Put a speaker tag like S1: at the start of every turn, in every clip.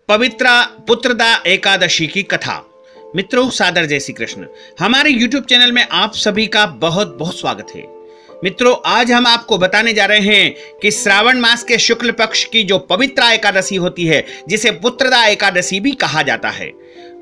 S1: पवित्रा पुत्रदा एकादशी की कथा। मित्रों, सादर जय श्री कृष्ण। हमारे YouTube चैनल में आप सभी का बहुत बहुत स्वागत है। मित्रों, आज हम आपको बताने जा रहे हैं कि श्रावण मास के शुक्ल पक्ष की जो पवित्रा एकादशी होती है, जिसे पुत्रदा एकादशी भी कहा जाता है,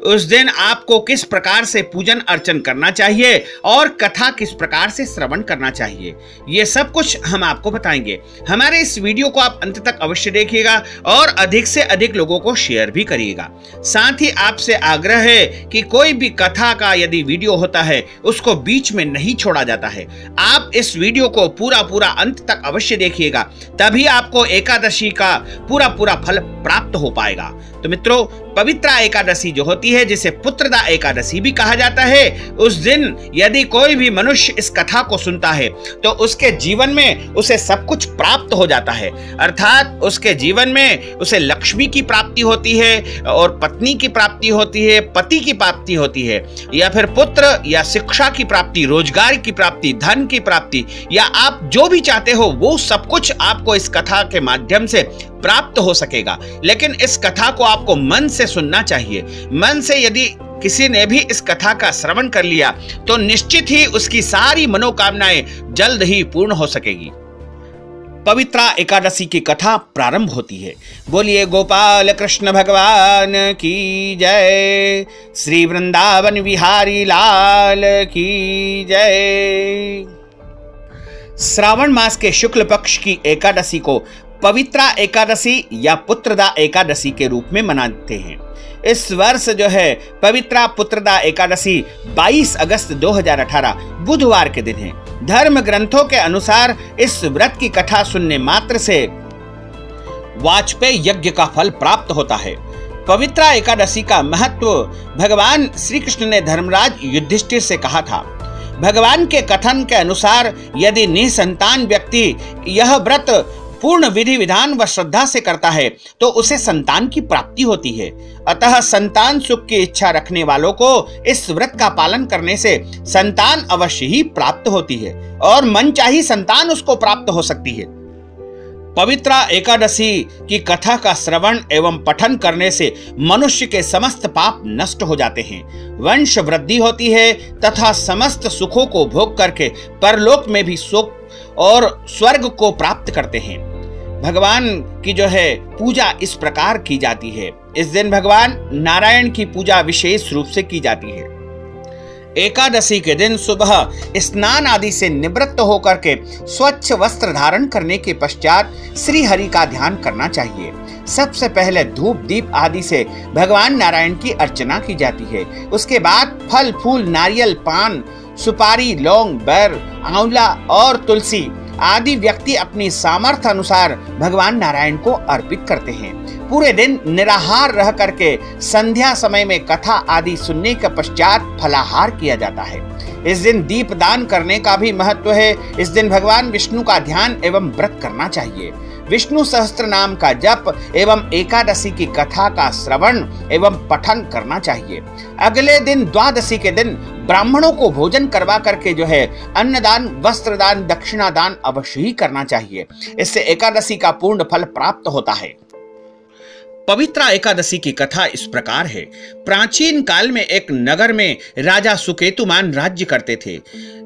S1: उस दिन आपको किस प्रकार से पूजन अर्चन करना चाहिए और कथा किस प्रकार से श्रवण करना चाहिए, ये सब कुछ हम आपको बताएंगे। हमारे इस वीडियो को आप अंत तक अवश्य देखिएगा और अधिक से अधिक लोगों को शेयर भी करिएगा। साथ ही आपसे आग्रह है कि कोई भी कथा का यदि वीडियो होता है उसको बीच में नहीं छोड़ा जाता है। आप इस वीडियो को पूरा अंत तक अवश्य देखिएगा, तभी आपको एकादशी का पूरा फल प्राप्त हो पाएगा। तो मित्रों, पवित्रा एकादशी जो होती है, जिसे पुत्रदा एकादशी भी कहा जाता है, उस दिन यदि कोई भी मनुष्य इस कथा को सुनता है तो उसके जीवन में उसे सब कुछ प्राप्त हो जाता है। अर्थात उसके जीवन में उसे लक्ष्मी की प्राप्ति होती है और पत्नी की प्राप्ति होती है, पति की प्राप्ति होती है, या फिर पुत्र या शिक्षा की प्राप्ति, रोजगार की प्राप्ति, धन की प्राप्ति, या आप जो भी चाहते हो वो सब कुछ आपको इस कथा के माध्यम से प्राप्त हो सकेगा। लेकिन इस कथा को आपको मन से सुनना चाहिए। मन से यदि किसी ने भी इस कथा का श्रवण कर लिया तो निश्चित ही उसकी सारी मनोकामनाएं जल्द ही पूर्ण हो सकेगी। पवित्रा एकादशी की कथा प्रारंभ होती है। बोलिए गोपाल कृष्ण भगवान की जय, श्री वृंदावन विहारी लाल की जय। श्रावण मास के शुक्ल पक्ष की एकादशी को पवित्रा एकादशी या पुत्रदा एकादशी के रूप में मनाते हैं। इस वर्ष जो है पवित्रा पुत्रदा एकादशी 22 अगस्त 2018 बुधवार के दिन है। धर्म ग्रंथों के अनुसार इस व्रत की कथा सुनने मात्र से वाजपेय यज्ञ का फल प्राप्त होता है। पवित्रा एकादशी का महत्व भगवान श्री कृष्ण ने धर्मराज युधिष्ठिर से कहा था। भगवान के कथन के अनुसार यदि निसंतान व्यक्ति यह व्रत पूर्ण विधि विधान व श्रद्धा से करता है तो उसे संतान की प्राप्ति होती है। अतः संतान सुख की इच्छा रखने वालों को इस व्रत का पालन करने से संतान अवश्य ही प्राप्त होती है और मनचाही संतान उसको प्राप्त हो सकती है। पवित्रा एकादशी की कथा का श्रवण एवं पठन करने से मनुष्य के समस्त पाप नष्ट हो जाते हैं, वंश वृद्धि होती है तथा समस्त सुखों को भोग करके परलोक में भी सुख और स्वर्ग को प्राप्त करते हैं। भगवान की जो है पूजा इस प्रकार की जाती है। इस दिन भगवान नारायण की पूजा विशेष रूप से की जाती है। एकादशी के दिन सुबह स्नान आदि से निवृत्त होकर के स्वच्छ वस्त्र धारण करने के पश्चात श्री हरि का ध्यान करना चाहिए। सबसे पहले धूप दीप आदि से भगवान नारायण की अर्चना की जाती है। उसके बाद फल फूल, नारियल, पान, सुपारी, लौंग, बर, आंवला और तुलसी आदि व्यक्ति अपनी सामर्थ्य अनुसार भगवान नारायण को अर्पित करते हैं। पूरे दिन निराहार रह करके संध्या समय में कथा आदि सुनने के पश्चात फलाहार किया जाता है। इस दिन दीप दान करने का भी महत्व है। इस दिन भगवान विष्णु का ध्यान एवं व्रत करना चाहिए। विष्णु सहस्त्र नाम का जप एवं एकादशी की कथा का श्रवण एवं पठन करना चाहिए। अगले दिन द्वादशी के दिन ब्राह्मणों को भोजन करवा करके जो है अन्नदान, वस्त्रदान, दक्षिणा दान अवश्य ही करना चाहिए। इससे एकादशी का पूर्ण फल प्राप्त होता है। पवित्रा एकादशी की कथा इस प्रकार है। प्राचीन काल में एक नगर में राजा सुकेतुमान राज्य करते थे।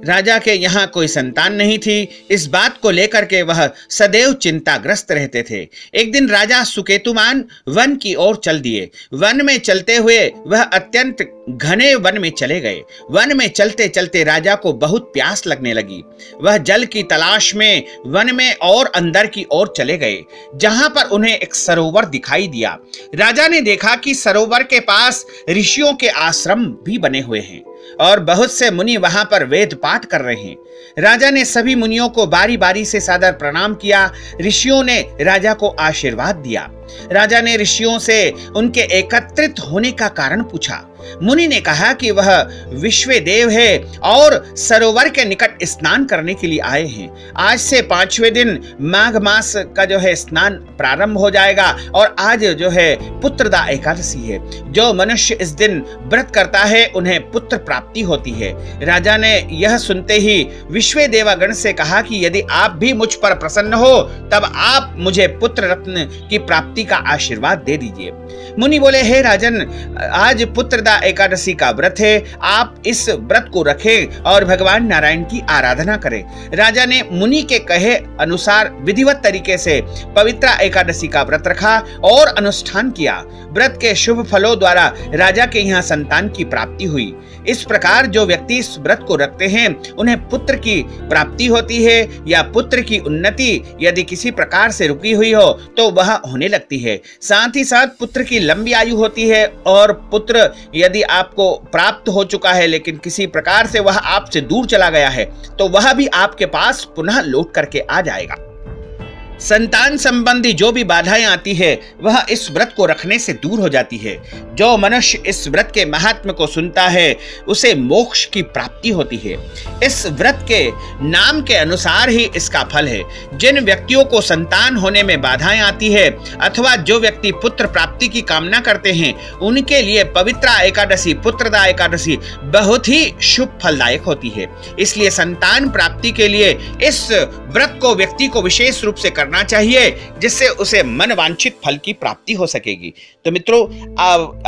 S1: राजा के यहाँ कोई संतान नहीं थी। इस बात को लेकर के वह सदैव चिंताग्रस्त रहते थे। एक दिन राजा सुकेतुमान वन की ओर चल दिए। वन में चलते हुए वह अत्यंत घने वन में चले गए। वन में चलते चलते राजा को बहुत प्यास लगने लगी। वह जल की तलाश में वन में और अंदर की ओर चले गए, जहां पर उन्हें एक सरोवर दिखाई दिया। राजा ने देखा कि सरोवर के पास ऋषियों के आश्रम भी बने हुए हैं और बहुत से मुनि वहां पर वेद पाठ कर रहे हैं। राजा ने सभी मुनियों को बारी बारी से सादर प्रणाम किया। ऋषियों ने राजा को आशीर्वाद दिया। राजा ने ऋषियों से उनके एकत्रित होने का कारण पूछा। मुनि ने कहा कि वह विश्व देव है और सरोवर के निकट स्नान करने के लिए आए हैं। आज से 5वें दिन माघ मास का जो है स्नान प्रारंभ हो जाएगा और आज जो है पुत्रदा एकादशी है। जो मनुष्य इस दिन व्रत करता है उन्हें पुत्र प्राप्ति होती है। राजा ने यह सुनते ही विश्व देवगण से कहा कि यदि आप भी मुझ पर प्रसन्न हो तब आप मुझे पुत्र रत्न की प्राप्ति का आशीर्वाद दे दीजिए। मुनि बोले, हे राजन, आज पुत्रदा एकादशी का व्रत है, आप इस व्रत को रखें और भगवान नारायण की आराधना करें। राजा ने मुनि के कहे अनुसार विधिवत तरीके से पवित्रा एकादशी का व्रत रखा और अनुष्ठान किया। व्रत के शुभ फलों द्वारा राजा के यहाँ संतान की प्राप्ति हुई। इस प्रकार जो व्यक्ति इस व्रत को रखते हैं उन्हें पुत्र की प्राप्ति होती है या पुत्र की उन्नति यदि किसी प्रकार से रुकी हुई हो तो वह होने लगती है। साथ ही साथ पुत्र की लंबी आयु होती है और पुत्र यदि आपको प्राप्त हो चुका है लेकिन किसी प्रकार से वह आपसे दूर चला गया है तो वह भी आपके पास पुनः लौट करके आ जाएगा। संतान संबंधी जो भी बाधाएं आती है वह इस व्रत को रखने से दूर हो जाती है। जो मनुष्य इस व्रत के महात्म्य को सुनता है उसे मोक्ष की प्राप्ति होती है। इस व्रत के नाम के अनुसार ही इसका फल है। जिन व्यक्तियों को संतान होने में बाधाएं आती है अथवा जो व्यक्ति पुत्र प्राप्ति की कामना करते हैं उनके लिए पवित्रा एकादशी, पुत्रदा एकादशी बहुत ही शुभ फलदायक होती है। इसलिए संतान प्राप्ति के लिए इस व्रत को व्यक्ति को विशेष रूप से करना चाहिए जिससे उसे मन वांछित फल की प्राप्ति हो सकेगी। तो मित्रों,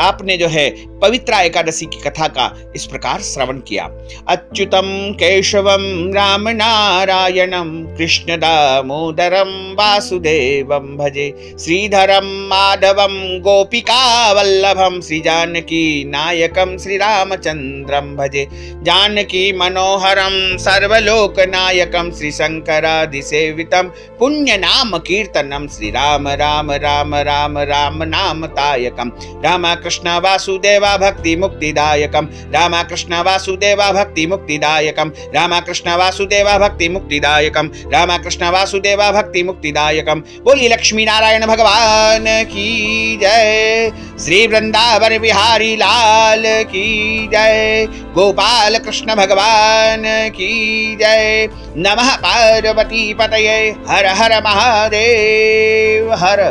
S1: आपने जो है पवित्रा एकादशी की कथा का इस प्रकार श्रवण किया। अच्युतम केशवम राम नारायणम कृष्ण दामोदरम वासुदेवम भजे श्रीधरम माधवम गोपिका वल्लभम श्री जानकी नायकम श्री रामचंद्रम भजे जानकी मनोहरम सर्वलोक नायकम श्री शंकरादि सेवितम पुण्य नाम कीर्तनम श्री राम राम राम राम राम नाम तायकम राम कृष्ण वासुदेवा भक्ति मुक्तिदायकम राम कृष्ण वासुदेवा भक्ति मुक्तिदायकम राम कृष्ण वासुदेवा भक्ति मुक्तिदायकम राम कृष्ण वासुदेवा भक्ति मुक्तिदायकम। बोली लक्ष्मी नारायण भगवान की जय। श्री वृंदावन बिहारी लाल की जय। गोपाल कृष्ण भगवान की जय। नमः पार्वती पतये। हर हर महादेव हर।